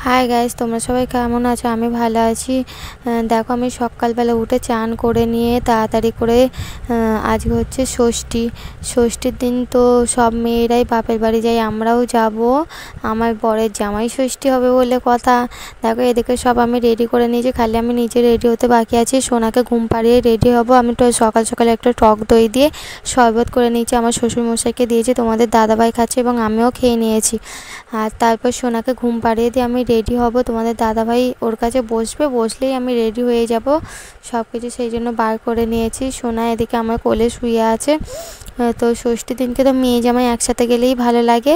Hi guys, তোমরা সবাই কেমন আছো? আমি ভালো আছি। দেখো, আমি সকালবেলা উঠে চান করে নিয়ে তাড়াতাড়ি করে আজকে হচ্ছে ষষ্ঠী। ষষ্ঠীর দিন তো সব মেয়েরাই বাপের বাড়ি যায়, আমরাও যাব। আমার বরের জামাই ষষ্ঠী হবে বলে কথা। দেখো, এদিকে সব আমি রেডি করে নিয়েছি, খালি আমি নিজে রেডি হতে বাকি আছি। সোনাকে ঘুম পাড়িয়ে রেডি হব। আমি তো সকাল সকাল একটা টক দই দিয়ে শরবত করে নিয়েছি, আমার শ্বশুরমশাইকে দিয়েছি, তোমাদের দাদাভাই খাচ্ছে এবং আমিও খেয়ে নিয়েছি। আর তারপর সোনাকে ঘুম পাড়িয়ে দিয়ে আমি রেডি হব, তোমাদের দাদাভাই ওর কাছে বসবে, বসলেই আমি রেডি হয়ে যাব সব কিছু, সেই জন্য বার করে নিয়েছি। সোনা এদিকে আমার কোলে শুয়ে আছে। তো ষষ্ঠীর দিনকে তো মেয়ে জামাই একসাথে গেলেই ভালো লাগে।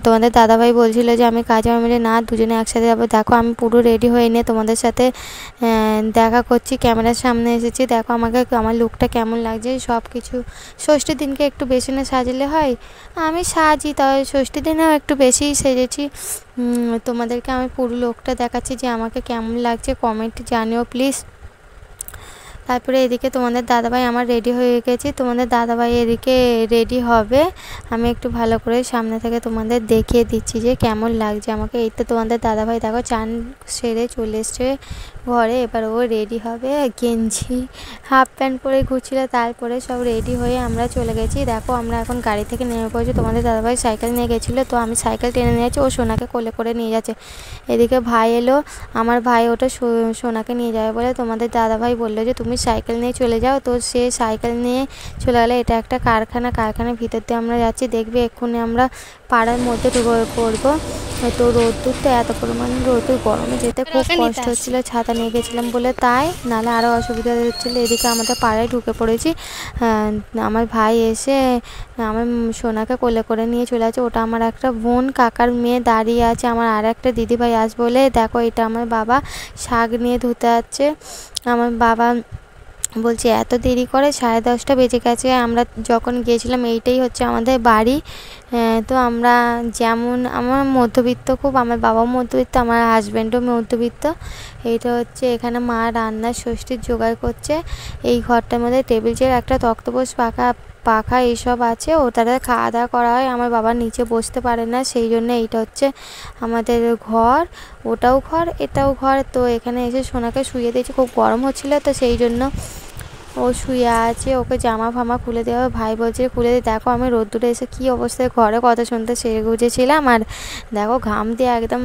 তোমাদের দাদাভাই বলছিল যে আমি কাজে মিলে না, দুজনে একসাথে যাবো। দেখো, আমি পুরো রেডি হয়ে নিয়ে তোমাদের সাথে দেখা করছি, ক্যামেরার সামনে এসেছি। দেখো আমাকে, আমার লুকটা কেমন লাগছে সব কিছু। ষষ্ঠীর দিনকে একটু বেশি না সাজলে হয়, আমি সাজি, তবে ষষ্ঠীর দিনেও একটু বেশিই সেজেছি। তোমাদেরকে আমি পুরো লুকটা দেখাচ্ছি যে আমাকে কেমন লাগছে, কমেন্ট জানিও প্লিজ। তারপরে এদিকে তোমাদের দাদাভাই আমার রেডি হয়ে গেছি, তোমাদের দাদাভাই এদিকে রেডি হবে। আমি একটু ভালো করে সামনে থেকে তোমাদের দেখিয়ে দিচ্ছি যে কেমন লাগছে আমাকে। এই তো তোমাদের দাদাভাই দেখো চান সেরে চলে এসছে ঘরে, এবার ও রেডি হবে। গেঞ্জি হাফ প্যান্ট পরে ঘুরছিল, তারপরে সব রেডি হয়ে আমরা চলে গেছি। দেখো, আমরা এখন গাড়ি থেকে নেমে পড়েছি। তোমাদের দাদাভাই সাইকেল নিয়ে গেছিলো, তো আমি সাইকেল টেনে নিয়ে যাচ্ছি, ও সোনাকে কোলে করে নিয়ে যাচ্ছে। এদিকে ভাই এলো, আমার ভাই ওটা সোনাকে নিয়ে যাবে বলে তোমাদের দাদাভাই বললো যে তুমি সাইকেল নিয়ে চলে যাও। তো সে সাইকেল নিয়ে চলে গেলে। এটা একটা কারখানার ভিতর দিয়ে আমরা যাচ্ছি, দেখবে এক্ষুনি আমরা পাড়ার মধ্যে ঢুকে পড়বো। তো রোদ্দুর তো এত পরিমাণ রোদ্দুর, গরমে যেতে খুব কষ্ট হচ্ছিলো, ছাতা নিয়ে গেছিলাম বলে, তাই নাহলে আরও অসুবিধা হচ্ছিলো। এদিকে আমাদের পাড়ায় ঢুকে পড়েছি। আমার ভাই এসে আমার সোনাকে কোলে করে নিয়ে চলে আছে। ওটা আমার একটা বোন, কাকার মেয়ে দাঁড়িয়ে আছে। আমার আর একটা দিদিভাই আস বলে। দেখো, এটা আমার বাবা শাক নিয়ে ধুতে যাচ্ছে। আমার বাবা বলছি এত দেরি করে, 10:30 বেজে গেছে। আমরা যখন গিয়েছিলাম, এইটাই হচ্ছে আমাদের বাড়ি। তো আমরা যেমন, আমার মধ্যবিত্ত খুব, আমার বাবাও মধ্যবিত্ত, আমার হাজব্যান্ডও মধ্যবিত্ত। এইটা হচ্ছে এখানে মা রান্নার ষষ্ঠীর জোগাড় করছে। এই ঘরটার মধ্যে টেবিল চেয়ার, একটা তক্তপোষ, পাখা এইসব আছে, ওটাতে খাওয়া দাওয়া করা হয়। আমার বাবা নিচে বসতে পারে না, সেই জন্য এইটা হচ্ছে আমাদের ঘর। ওটাও ঘর, এটাও ঘর। তো এখানে এসে সোনাকে শুয়ে দিয়েছি, খুব গরম হচ্ছিলো, তো সেই জন্য ও শুয়ে আছে। ওকে জামা ফামা খুলে দেওয়া, ভাই বলছে খুলে দিয়ে। দেখো, আমি রোদ্দুরে এসে কী অবস্থায় ঘরে কথা শুনতে সেরে গুজেছিলাম, আর দেখো ঘাম দিয়ে একদম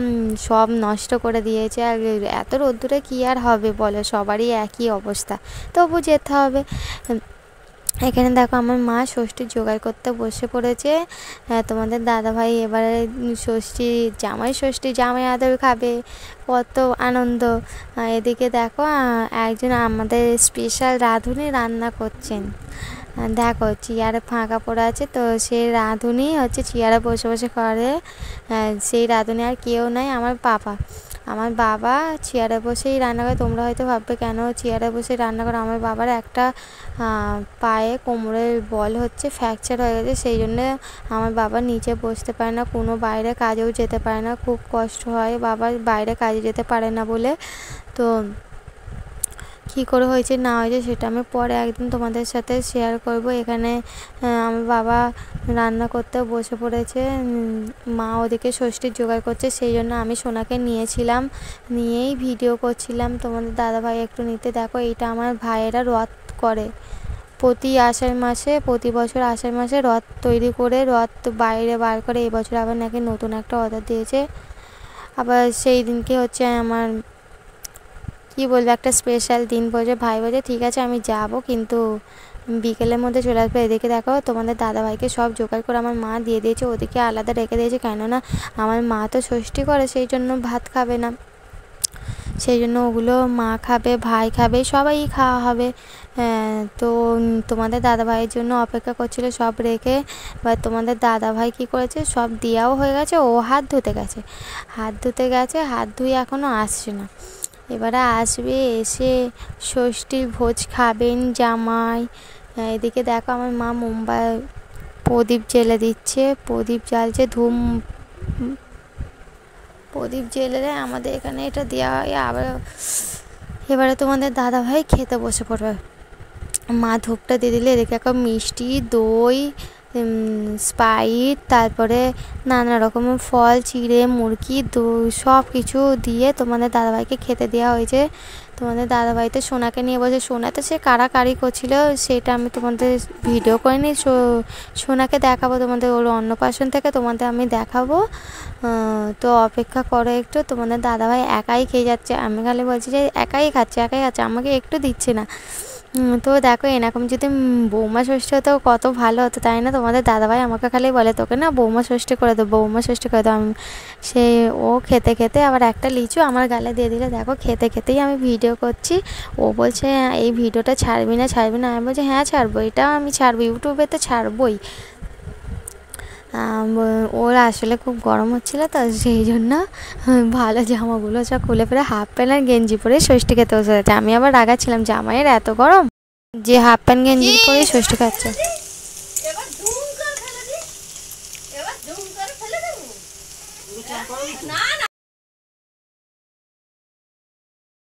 সব নষ্ট করে দিয়েছে। আর এত রোদ্দুরে কী আর হবে বলো, সবারই একই অবস্থা, তবু যেতে হবে। এখানে দেখো, আমার মা ষষ্ঠীর জোগাড় করতে বসে পড়েছে। তোমাদের দাদাভাই এবারে ষষ্ঠী জামাই আদর খাবে, কত আনন্দ। এদিকে দেখো, একজন আমাদের স্পেশাল রাঁধুনি রান্না করছেন। দেখো, চেয়ারে ফাঁকা পড়ে আছে, তো সেই রাঁধুনি হচ্ছে চেয়ারে বসে বসে করে। সেই রাঁধুনি আর কেউ নয়, আমার বাবা চেয়ারে বসেই রান্না করে। তোমরা হয়তো ভাববে কেন চেয়ারে বসে রান্না করে। আমার বাবার একটা পায়ে কোমরের বল হচ্ছে ফ্র্যাকচার হয়ে গেছে, সেই জন্য আমার বাবা নিচে বসতে পারে না, কোনো বাইরে কাজেও যেতে পারে না, খুব কষ্ট হয় বাবার, বাইরে কাজে যেতে পারে না বলে। তো কী করে হয়েছে না হয়েছে সেটা আমি পরে একদিন তোমাদের সাথে শেয়ার করব। এখানে আমার বাবা রান্না করতে বসে পড়েছে, মা ওদিকে ষষ্ঠীর জোগাড় করছে, সেই জন্য আমি সোনাকে নিয়েছিলাম, নিয়েই ভিডিও করছিলাম। তোমাদের দাদাভাই একটু নিতে। দেখো, এইটা আমার ভাইয়েরা রথ করে প্রতি বছর আষাঢ় মাসে রথ তৈরি করে রথ বাইরে বার করে। এবছর আবার নাকি নতুন একটা অর্ডার দিয়েছে। আবার সেই দিনকে হচ্ছে আমার কী বলবো, একটা স্পেশাল দিন বলছে। ভাই বলছে ঠিক আছে আমি যাব, কিন্তু বিকেলের মধ্যে চলে আসবে। এদিকে দেখো, তোমাদের দাদাভাইকে সব জোগাড় করে আমার মা দিয়ে দিয়েছে, ওদিকে আলাদা রেখে দিয়েছে, কেননা আমার মা তো ষষ্ঠী করে, সেই জন্য ভাত খাবে না, সেই জন্য ওগুলো মা খাবে, ভাই খাবে, সবাই খাওয়া হবে। তো তোমাদের দাদাভাইয়ের জন্য অপেক্ষা করছিল সব রেখে। বা তোমাদের দাদাভাই কী করেছে, সব দেওয়াও হয়ে গেছে, ও হাত ধুতে গেছে, হাত ধুয়ে এখনও আসছে না। এবারে আসবে, এসে ষষ্ঠীর ভোজ খাবেন জামাই। এদিকে দেখো, আমার মা প্রদীপ জ্বেলে দিচ্ছে, প্রদীপ জ্বালছে, প্রদীপ জ্বেলে আমাদের এখানে এটা দেওয়া হয়। আবার এবারে তোমাদের দাদাভাই খেতে বসে পড়বে, মা ধূপটা দিয়ে দিলে। এদিকে এখন মিষ্টি, দই, স্প্রাইট, তারপরে নানা রকমের ফল চিড়ে মুরগি দই সব কিছু দিয়ে তোমাদের দাদাভাইকে খেতে দেওয়া হয়েছে। তোমাদের দাদাভাই তো সোনাকে নিয়ে বসে, সোনা তো সে কাড়াকাড়ি করছিল, সেটা আমি তোমাদের ভিডিও করিনি। সোনাকে দেখাবো তোমাদের, ওর অন্নপ্রাশন থেকে তোমাদের আমি দেখাবো। তো অপেক্ষা করো একটু। তোমাদের দাদাভাই একাই খেয়ে যাচ্ছে, আমি খালি বলছি যে একাই খাচ্ছে, আমাকে একটু দিচ্ছে না। তো দেখো এরকম যদি বৌমা ষষ্ঠী হতো কত ভালো হতো, তাই না? তোমাদের দাদাভাই আমাকে খালি বলে তোকে না বৌমা ষষ্ঠী করে দাও, বৌমা ষষ্ঠী করে দাও। আমি সে ও খেতে খেতে আবার একটা লিচু আমার গালে দিয়ে দিলে। দেখো খেতে খেতেই আমি ভিডিও করছি, ও বলছে এই ভিডিওটা ছাড়বি না ছাড়বি না। আমি বলছি হ্যাঁ ছাড়বো, এটাও আমি ছাড়বো, ইউটিউবে তো ছাড়বই। ওর আসলে খুব গরম হচ্ছিলো তো সেই জন্য ভালো জামাগুলো সব খুলে ফেলে হাফ প্যান্ট আর গেঞ্জি পরে ষষ্ঠী খেতে বসে যাচ্ছে। আমি আবার রাগাচ্ছিলাম জামাইয়ের এত গরম যে হাফ প্যান্ট গেঞ্জি পরে ষষ্ঠী খাচ্ছে।